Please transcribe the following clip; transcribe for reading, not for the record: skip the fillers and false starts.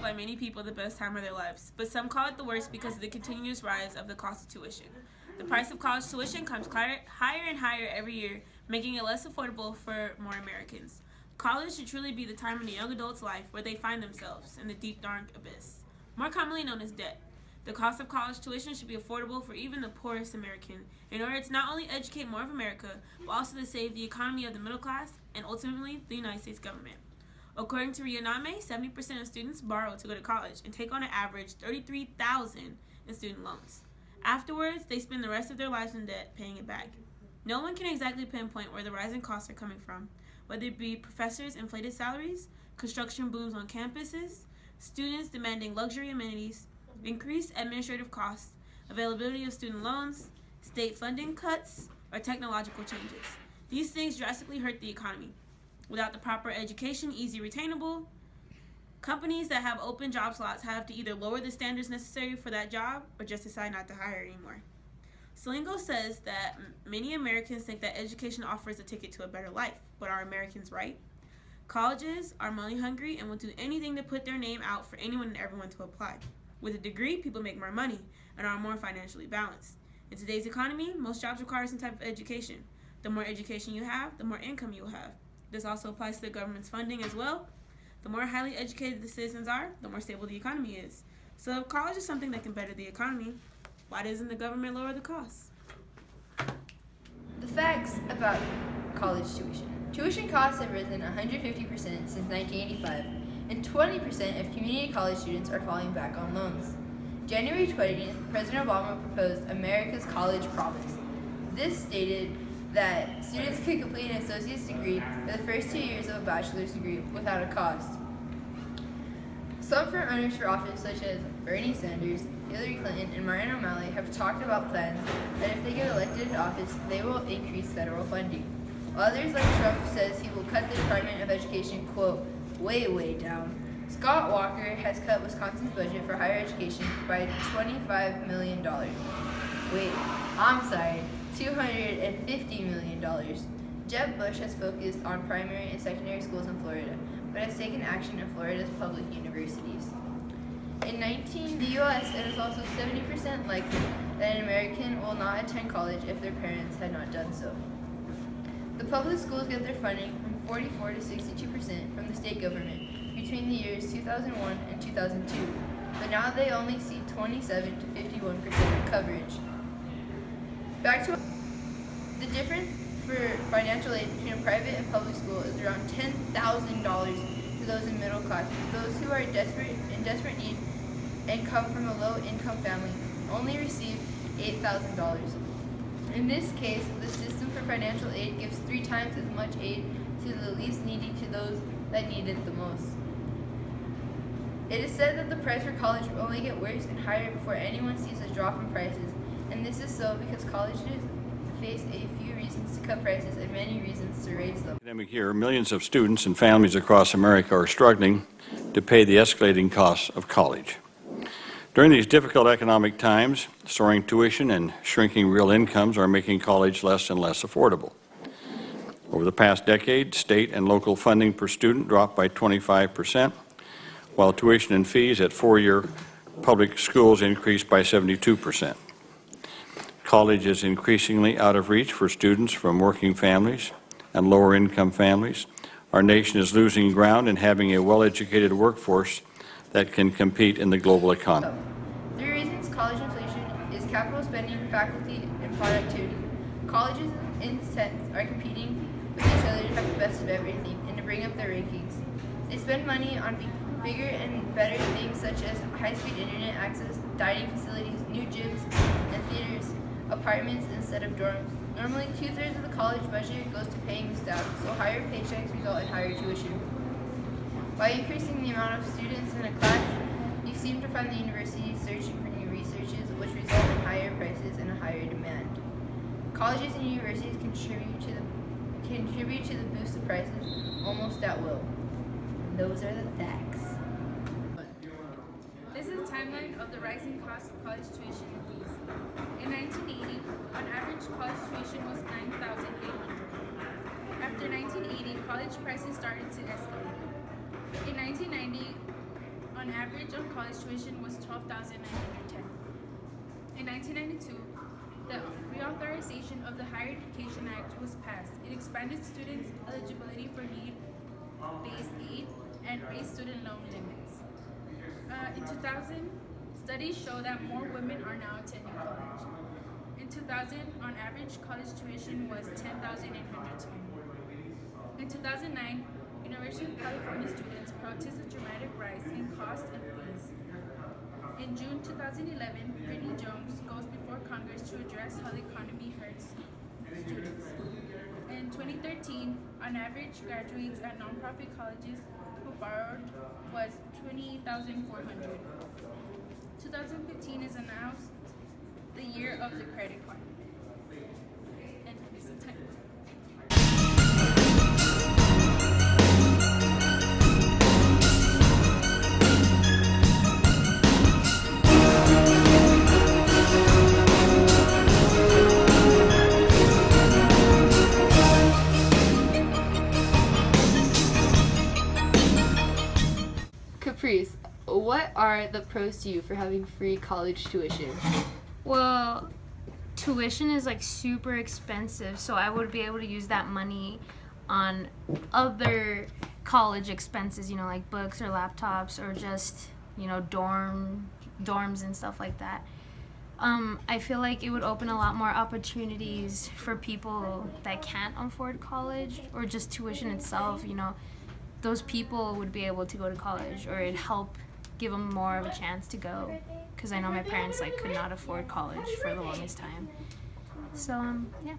by many people the best time of their lives, but some call it the worst because of the continuous rise of the cost of tuition. The price of college tuition comes higher and higher every year, making it less affordable for more Americans. College should truly be the time in a young adult's life where they find themselves in the deep, dark abyss, more commonly known as debt. The cost of college tuition should be affordable for even the poorest American in order to not only educate more of America, but also to save the economy of the middle class and ultimately the United States government. According to Rianame, 70% of students borrow to go to college and take on an average $33,000 in student loans. Afterwards, they spend the rest of their lives in debt paying it back. No one can exactly pinpoint where the rising costs are coming from, whether it be professors' inflated salaries, construction booms on campuses, students demanding luxury amenities, increased administrative costs, availability of student loans, state funding cuts, or technological changes. These things drastically hurt the economy. Without the proper education, easy retainable, companies that have open job slots have to either lower the standards necessary for that job or just decide not to hire anymore. Slingo says that many Americans think that education offers a ticket to a better life, but are Americans right? Colleges are money hungry and will do anything to put their name out for anyone and everyone to apply. With a degree, people make more money and are more financially balanced. In today's economy, most jobs require some type of education. The more education you have, the more income you will have. This also applies to the government's funding as well. The more highly educated the citizens are, the more stable the economy is. So if college is something that can better the economy, why doesn't the government lower the costs? The facts about college tuition. Tuition costs have risen 150% since 1985, and 20% of community college students are falling back on loans. January 20th, President Obama proposed America's College Promise. This stated that students could complete an associate's degree for the first 2 years of a bachelor's degree without a cost. Some front runners for office, such as Bernie Sanders, Hillary Clinton, and Martin O'Malley, have talked about plans that if they get elected to office, they will increase federal funding. While others, like Trump, says he will cut the Department of Education, quote, way down. Scott Walker has cut Wisconsin's budget for higher education by $25 million. $250 million. Jeb Bush has focused on primary and secondary schools in Florida, but has taken action in Florida's public universities. In the U.S., it is also 70% likely that an American will not attend college if their parents had not done so. The public schools get their funding from 44 to 62% from the state government between the years 2001 and 2002, but now they only see 27 to 51% of coverage. Back to the difference for financial aid between a private and public school is around $10,000 to those in middle class. Those who are in desperate need and come from a low-income family only receive $8,000. In this case, the system for financial aid gives 3 times as much aid to the least needy to those that need it the most. It is said that the price for college will only get worse and higher before anyone sees a drop in prices, and this is so because colleges face a few reasons to cut prices and many reasons to raise them. Academic year, millions of students and families across America are struggling to pay the escalating costs of college. During these difficult economic times, soaring tuition and shrinking real incomes are making college less and less affordable. Over the past decade, state and local funding per student dropped by 25%, while tuition and fees at 4-year public schools increased by 72%. College is increasingly out of reach for students from working families and lower-income families. Our nation is losing ground in having a well-educated workforce that can compete in the global economy. 3 reasons college inflation is capital spending, faculty, and productivity. Colleges and institutions are competing with each other to have the best of everything and to bring up their rankings. They spend money on bigger and better things such as high-speed internet access, dining facilities, new gyms and theaters, apartments instead of dorms. Normally, 2/3 of the college budget goes to paying the staff, so higher paychecks result in higher tuition. By increasing the amount of students in a class, you seem to find the university searching for new researches, which result in higher prices and a higher demand. Colleges and universities contribute to the boost of prices almost at will. And those are the facts. This is a timeline of the rising cost of college tuition and fees. In 1980, on average, college tuition was $9,800. After 1980, college prices started to escalate. In 1990, on on average on college tuition was $12,910. In 1992, the reauthorization of the Higher Education Act was passed. It expanded students' eligibility for need-based aid and raised student loan limits. In 2000, studies show that more women are now attending college. In 2000, on average, college tuition was $10,820. In 2009, University of California students protested a dramatic rise in cost and fees. In June 2011, Brittany Jones goes before Congress to address how the economy hurts students. In 2013, on average, graduates at nonprofit colleges who borrowed was $20,400. 2015 is announced the year of the credit card. And it's the time. Caprice, what are the pros to you for having free college tuition? Well, tuition is like super expensive, so I would be able to use that money on other college expenses, you know, like books or laptops or just, you know, dorms and stuff like that. I feel like it would open a lot more opportunities for people that can't afford college or just tuition itself, you know. Those people would be able to go to college, or it'd help give them more of a chance to go, because I know my parents like could not afford college for the longest time. So yeah.